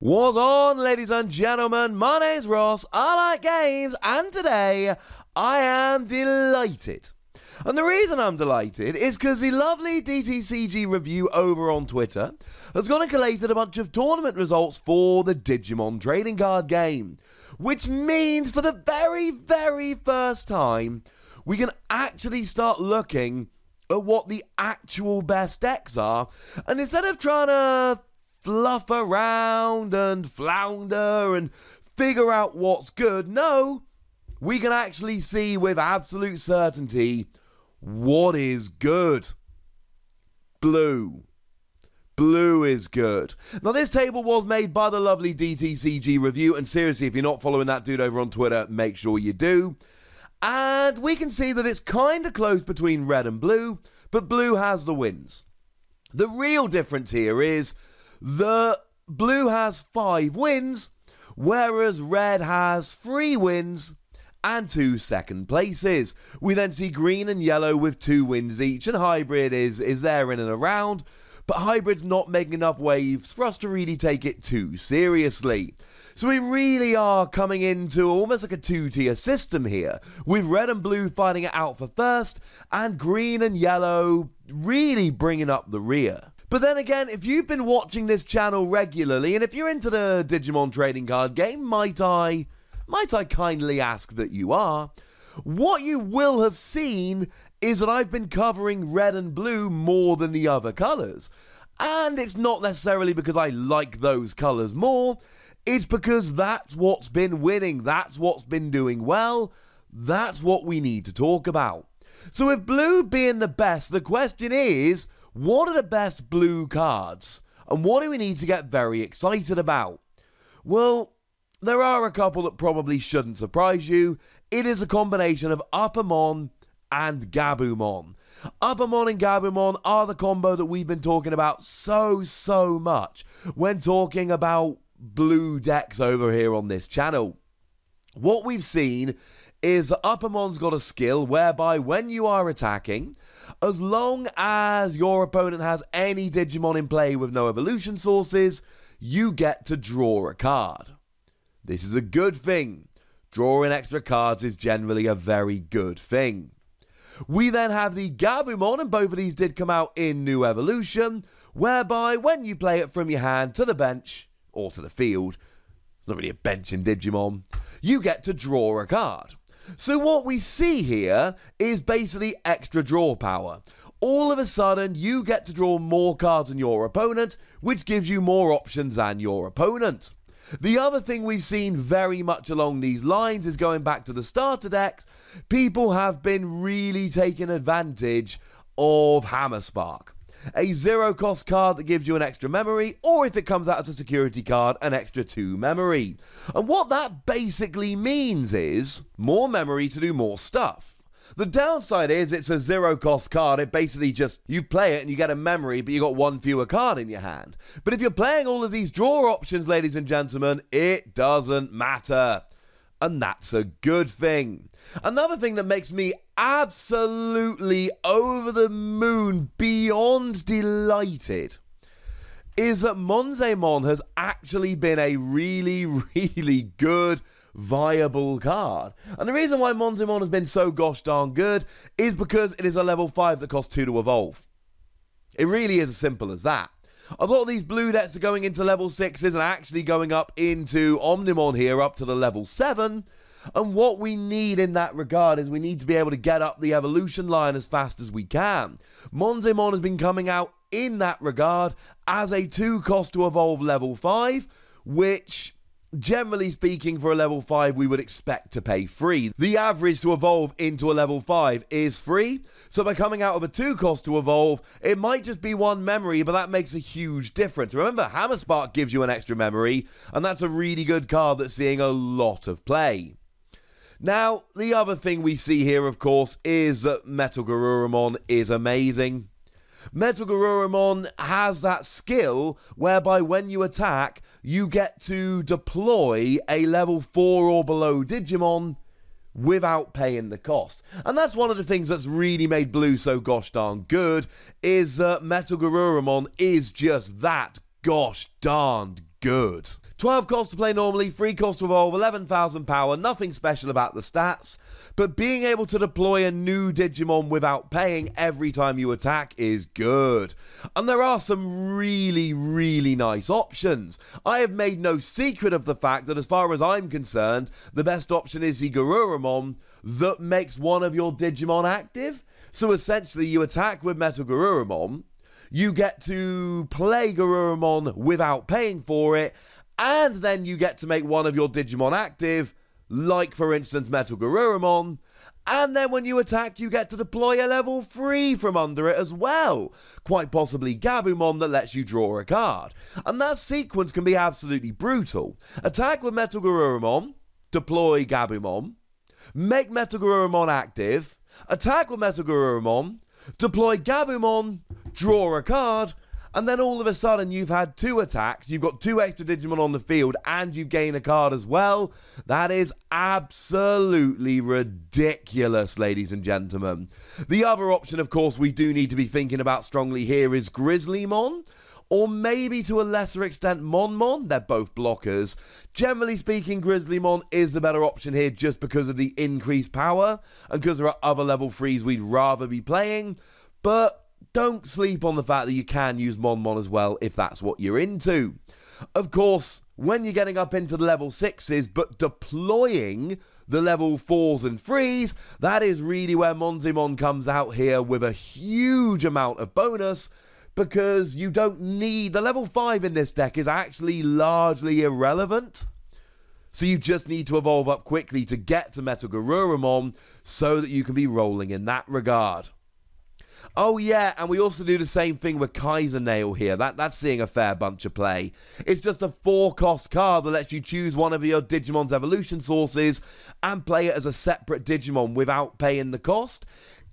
What's on, ladies and gentlemen? My name's Ross, I like games, and today I am delighted. And the reason I'm delighted is because the lovely DTCG review over on Twitter has gone and collated a bunch of tournament results for the Digimon trading card game, which means for the very first time, we can actually start looking at what the actual best decks are, and instead of trying to fluff around and flounder and figure out what's good, no, we can actually see with absolute certainty what is good. Blue. Blue is good. Now, this table was made by the lovely DTCG review, and seriously, if you're not following that dude over on Twitter, make sure you do. And we can see that it's kind of close between red and blue, but blue has the wins. The real difference here is the blue has 5 wins, whereas red has 3 wins and 2 second places. We then see green and yellow with 2 wins each, and hybrid is there in and around, but hybrid's not making enough waves for us to really take it too seriously. So we really are coming into almost like a 2-tier system here, with red and blue fighting it out for first, and green and yellow really bringing up the rear. But then again, if you've been watching this channel regularly, and if you're into the Digimon trading card game, might I kindly ask that you are, what you will have seen is that I've been covering red and blue more than the other colours. And it's not necessarily because I like those colours more, it's because that's what's been winning, that's what's been doing well, that's what we need to talk about. So with blue being the best, the question is, what are the best blue cards? And what do we need to get very excited about? Well, there are a couple that probably shouldn't surprise you. It is a combination of Uppamon and Gabumon. Uppamon and Gabumon are the combo that we've been talking about so much when talking about blue decks over here on this channel. What we've seen is that Uppamon's got a skill whereby when you are attacking, as long as your opponent has any Digimon in play with no evolution sources, you get to draw a card. This is a good thing. Drawing extra cards is generally a very good thing. We then have the Gabumon, and both of these did come out in New Evolution, whereby when you play it from your hand to the bench, or to the field, not really a bench in Digimon, you get to draw a card. So what we see here is basically extra draw power. All of a sudden, you get to draw more cards than your opponent, which gives you more options than your opponent. The other thing we've seen very much along these lines is going back to the starter decks, people have been really taking advantage of Hammer Spark. A 0-cost card that gives you an extra memory, or if it comes out as a security card, an extra 2 memory. And what that basically means is more memory to do more stuff. The downside is it's a 0-cost card. It basically just, you play it and you get a memory, but you got 1 fewer card in your hand. But if you're playing all of these draw options, ladies and gentlemen, it doesn't matter. And that's a good thing. Another thing that makes me absolutely over the moon, beyond delighted, is that Monzemon has actually been a really good, viable card. And the reason why Monzemon has been so gosh darn good is because it is a level 5 that costs 2 to evolve. It really is as simple as that. A lot of these blue decks are going into level 6s and actually going up into Omnimon here up to the level 7. And what we need in that regard is we need to be able to get up the evolution line as fast as we can. Monzemon has been coming out in that regard as a 2-cost to evolve level 5, which, generally speaking, for a level 5, we would expect to pay free. The average to evolve into a level 5 is free, so by coming out of a 2-cost to evolve, it might just be 1 memory, but that makes a huge difference. Remember, Hammer Spark gives you an extra memory, and that's a really good card that's seeing a lot of play. Now, the other thing we see here, of course, is that Metal Garurumon is amazing. Metal Garurumon has that skill whereby when you attack, you get to deploy a level 4 or below Digimon without paying the cost. And that's one of the things that's really made Blue so gosh darn good, is that Metal Garurumon is just that gosh darned good. 12 cost to play normally, 3 cost to evolve, 11,000 power, nothing special about the stats, but being able to deploy a new Digimon without paying every time you attack is good. And there are some really, really nice options. I have made no secret of the fact that as far as I'm concerned, the best option is the Garurumon that makes one of your Digimon active. So essentially you attack with Metal Garurumon, you get to play Garurumon without paying for it, and then you get to make one of your Digimon active, like for instance Metal Garurumon, and then when you attack you get to deploy a level 3 from under it as well, quite possibly Gabumon that lets you draw a card. And that sequence can be absolutely brutal. Attack with Metal Garurumon, deploy Gabumon, make Metal Garurumon active, attack with Metal Garurumon, deploy Gabumon, draw a card, and then all of a sudden you've had 2 attacks, you've got 2 extra Digimon on the field, and you've gained a card as well. That is absolutely ridiculous, ladies and gentlemen. The other option, of course, we do need to be thinking about strongly here is Grizzlymon, or maybe to a lesser extent Monmon. They're both blockers. Generally speaking, Grizzlymon is the better option here just because of the increased power, and because there are other level 3s we'd rather be playing, but don't sleep on the fact that you can use Monmon as well if that's what you're into. Of course, when you're getting up into the level 6s but deploying the level 4s and 3s, that is really where Monzimon comes out here with a huge amount of bonus, because you don't need... The level 5 in this deck is actually largely irrelevant. So you just need to evolve up quickly to get to Metal Garurumon so that you can be rolling in that regard. Oh yeah, and we also do the same thing with Kaiser Nail here. That's seeing a fair bunch of play. It's just a 4-cost card that lets you choose one of your Digimon's evolution sources and play it as a separate Digimon without paying the cost.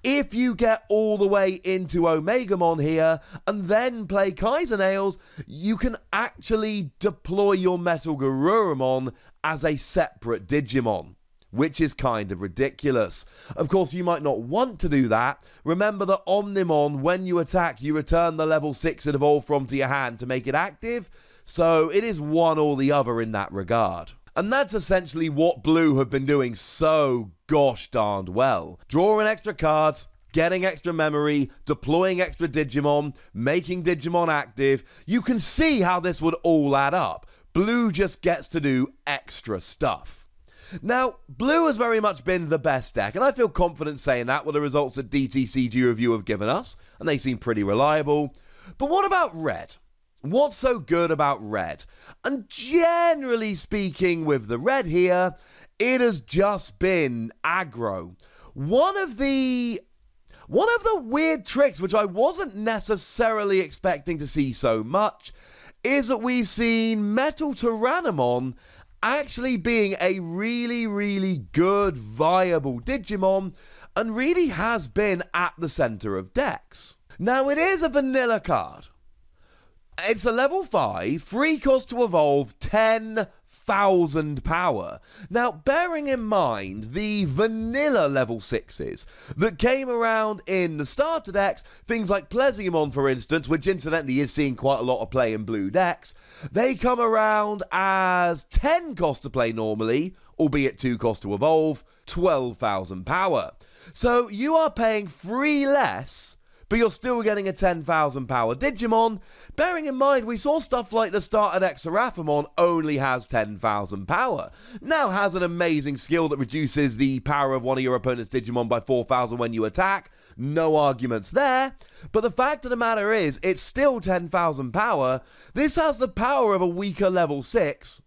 If you get all the way into Omegamon here and then play Kaiser Nails, you can actually deploy your Metal Garurumon as a separate Digimon, which is kind of ridiculous. Of course, you might not want to do that. Remember that Omnimon, when you attack, you return the level 6 it evolved from to your hand to make it active, so it is one or the other in that regard. And that's essentially what Blue have been doing so gosh darned well. Drawing extra cards, getting extra memory, deploying extra Digimon, making Digimon active. You can see how this would all add up. Blue just gets to do extra stuff. Now, Blue has very much been the best deck, and I feel confident saying that with the results that DTCG Review have given us, and they seem pretty reliable. But what about Red? What's so good about Red? And generally speaking with the Red here, it has just been aggro. One of the weird tricks, which I wasn't necessarily expecting to see so much, is that we've seen Metal Tyrannomon actually being a really, really good, viable Digimon, and really has been at the center of decks. Now, it is a vanilla card. It's a level 5, 3 cost to evolve, 10,000 power. Now, bearing in mind the vanilla level 6s that came around in the starter decks, things like Pleasiumon, for instance, which incidentally is seeing quite a lot of play in blue decks, they come around as 10 cost to play normally, albeit 2 cost to evolve, 12,000 power. So you are paying 3 less, but you're still getting a 10,000 power Digimon. Bearing in mind, we saw stuff like the starter deck Seraphimon only has 10,000 power. Now has an amazing skill that reduces the power of one of your opponent's Digimon by 4,000 when you attack. No arguments there. But the fact of the matter is, it's still 10,000 power. This has the power of a weaker level 6,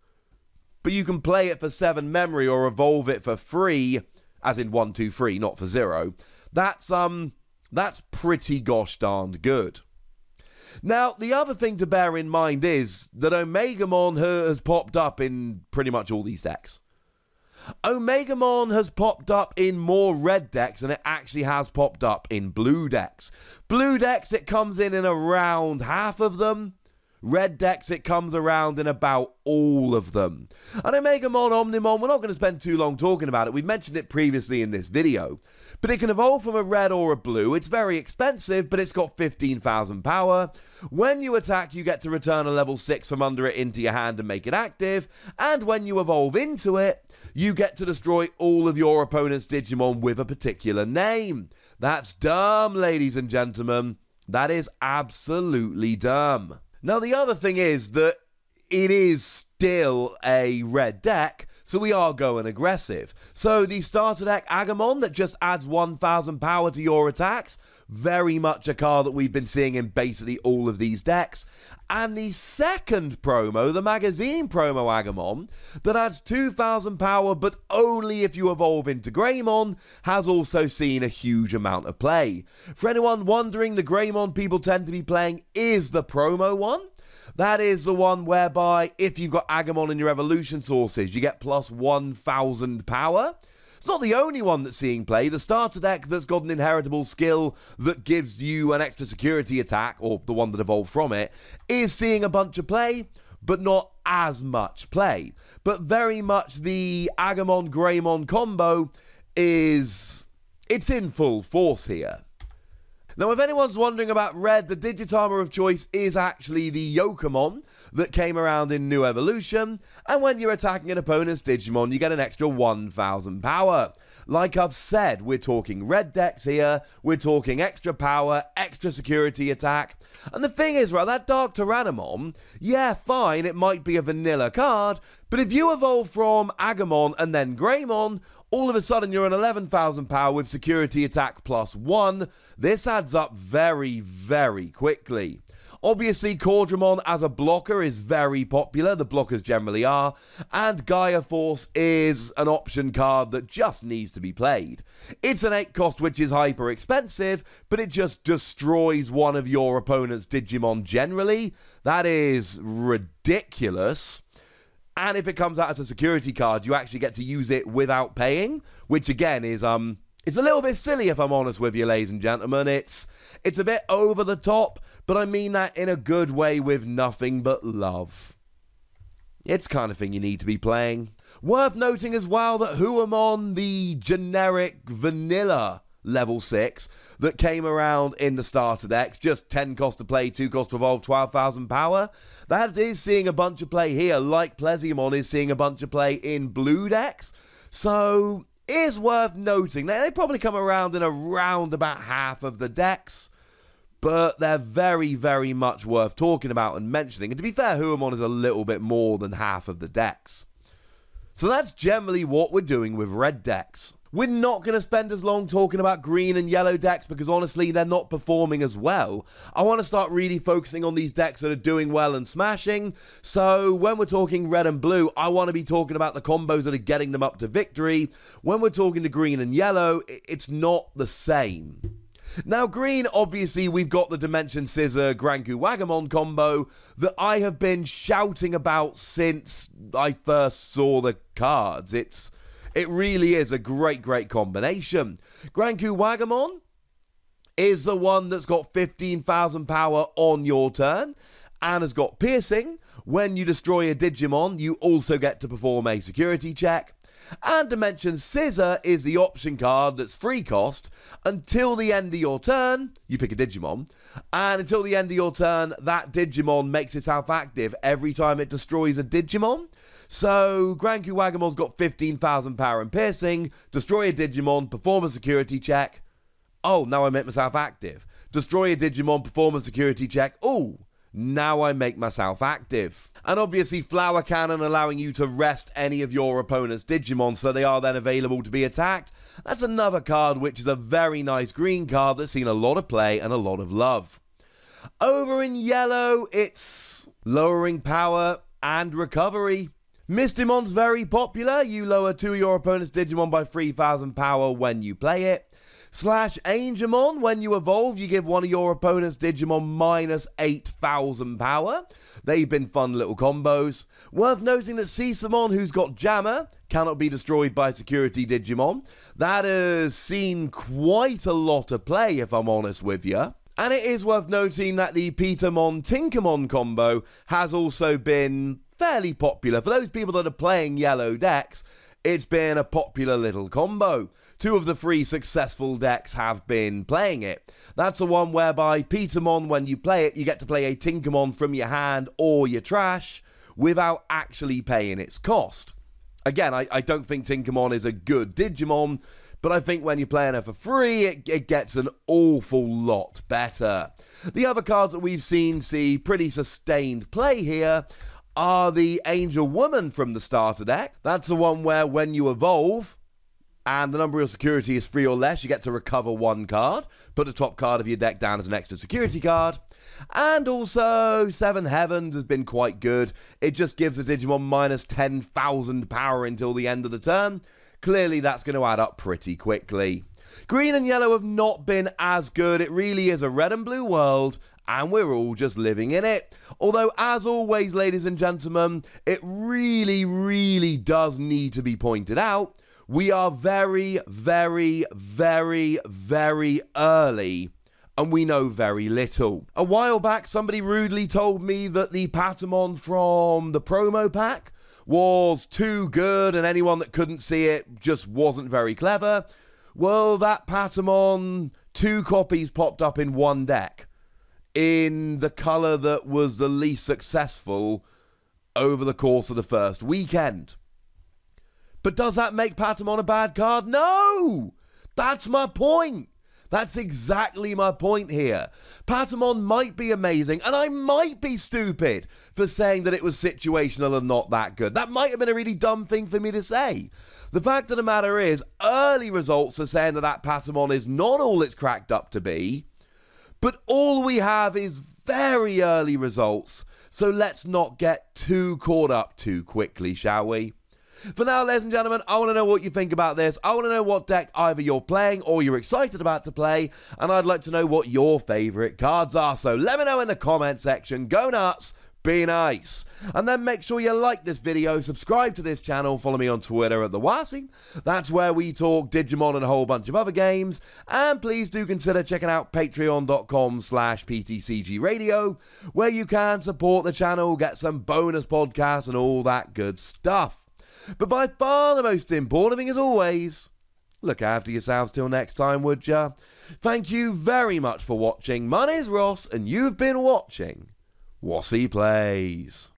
but you can play it for 7 memory or evolve it for free, as in 1, 2, 3, not for 0. That's pretty gosh darned good. Now, the other thing to bear in mind is that Omegamon has popped up in pretty much all these decks. Omegamon has popped up in more red decks than it actually has popped up in blue decks. Blue decks, it comes in around half of them. Red decks, it comes around in about all of them. And Omegamon, Omnimon, we're not going to spend too long talking about it. We've mentioned it previously in this video. But it can evolve from a red or a blue. It's very expensive, but it's got 15,000 power. When you attack, you get to return a level 6 from under it into your hand and make it active. And when you evolve into it, you get to destroy all of your opponent's Digimon with a particular name. That's dumb, ladies and gentlemen. That is absolutely dumb. Now, the other thing is that it is still a red deck, so we are going aggressive. So the starter deck Agumon that just adds 1,000 power to your attacks, very much a card that we've been seeing in basically all of these decks. And the second promo, the magazine promo Agumon, that adds 2,000 power but only if you evolve into Greymon, has also seen a huge amount of play. For anyone wondering, the Greymon people tend to be playing is the promo one. That is the one whereby if you've got Agumon in your evolution sources, you get plus 1,000 power. It's not the only one that's seeing play. The starter deck that's got an inheritable skill that gives you an extra security attack, or the one that evolved from it, is seeing a bunch of play, but not as much play. But very much the Agumon-Greymon combo it's in full force here. Now, if anyone's wondering about red, the Digitama of choice is actually the Yokomon that came around in New Evolution, and when you're attacking an opponent's Digimon, you get an extra 1,000 power. Like I've said, we're talking red decks here, we're talking extra power, extra security attack, and the thing is, right, that Dark Tyrannomon, yeah, fine, it might be a vanilla card, but if you evolve from Agumon and then Greymon, all of a sudden you're an 11,000 power with security attack plus 1. This adds up very, very quickly. Obviously, Cordramon as a blocker is very popular, the blockers generally are, and Gaia Force is an option card that just needs to be played. It's an 8 cost which is hyper expensive, but it just destroys one of your opponent's Digimon generally. That is ridiculous. And if it comes out as a security card, you actually get to use it without paying, which again is it's a little bit silly if I'm honest with you, ladies and gentlemen. It's a bit over the top, but I mean that in a good way with nothing but love. It's the kind of thing you need to be playing. Worth noting as well that Huamon, the generic vanilla level 6 that came around in the starter decks, just 10 cost to play, 2 cost to evolve, 12,000 power. That is seeing a bunch of play here, like Pleziumon is seeing a bunch of play in blue decks. So, is worth noting. They probably come around in around about half of the decks, but they're very, very much worth talking about and mentioning. And to be fair, Huamon is a little bit more than half of the decks. So that's generally what we're doing with red decks. We're not going to spend as long talking about green and yellow decks because honestly they're not performing as well. I want to start really focusing on these decks that are doing well and smashing. So when we're talking red and blue, I want to be talking about the combos that are getting them up to victory. When we're talking to green and yellow, it's not the same. Now, green, obviously, we've got the Dimension Scissor Granku Wagamon combo that I have been shouting about since I first saw the cards. It really is a great, great combination. Granku Wagamon is the one that's got 15,000 power on your turn and has got piercing. When you destroy a Digimon, you also get to perform a security check. And Dimension Scissor is the option card that's free cost until the end of your turn. You pick a Digimon, and until the end of your turn, that Digimon makes itself active every time it destroys a Digimon. So, Granku Wagamon's got 15,000 power and piercing, destroy a Digimon, perform a security check. Oh, now I make myself active. Destroy a Digimon, perform a security check. Oh, now I make myself active. And obviously Flower Cannon allowing you to rest any of your opponent's Digimon so they are then available to be attacked. That's another card which is a very nice green card that's seen a lot of play and a lot of love. Over in yellow, it's lowering power and recovery. Mistymon's very popular. You lower 2 of your opponent's Digimon by 3,000 power when you play it. Slash Angemon, when you evolve, you give one of your opponent's Digimon minus 8,000 power. They've been fun little combos. Worth noting that Sesamon, who's got Jammer, cannot be destroyed by security Digimon. That has seen quite a lot of play, if I'm honest with you. And it is worth noting that the Petermon-Tinkermon combo has also been fairly popular. For those people that are playing yellow decks, it's been a popular little combo. 2 of the 3 successful decks have been playing it. That's the one whereby Petermon, when you play it, you get to play a Tinkermon from your hand or your trash without actually paying its cost. Again, I don't think Tinkermon is a good Digimon, but I think when you're playing her for free, it gets an awful lot better. The other cards that we've seen see pretty sustained play here are the Angel Woman from the starter deck. That's the one where when you evolve, and the number of security is 3 or less, you get to recover 1 card. Put the top card of your deck down as an extra security card. And also, 7 Heavens has been quite good. It just gives a Digimon minus 10,000 power until the end of the turn. Clearly, that's going to add up pretty quickly. Green and yellow have not been as good. It really is a red and blue world, and we're all just living in it. Although, as always, ladies and gentlemen, it really, really does need to be pointed out, we are very, very, very, very early, and we know very little. A while back, somebody rudely told me that the Patamon from the promo pack was too good, and anyone that couldn't see it just wasn't very clever. Well, that Patamon, 2 copies popped up in 1 deck, in the colour that was the least successful over the course of the first weekend. But does that make Patamon a bad card? No! That's my point. That's exactly my point here. Patamon might be amazing, and I might be stupid for saying that it was situational and not that good. That might have been a really dumb thing for me to say. The fact of the matter is, early results are saying that Patamon is not all it's cracked up to be, but all we have is very early results, so let's not get too caught up too quickly, shall we? For now, ladies and gentlemen, I want to know what you think about this. I want to know what deck either you're playing or you're excited about to play, and I'd like to know what your favourite cards are. So let me know in the comment section. Go nuts, be nice. And then make sure you like this video, subscribe to this channel, follow me on Twitter at the Wossy. That's where we talk Digimon and a whole bunch of other games. And please do consider checking out patreon.com/PTCG Radio, where you can support the channel, get some bonus podcasts and all that good stuff. But by far the most important thing, as always, look after yourselves till next time, would ya? Thank you very much for watching. My name's Ross, and you've been watching Wossy Plays.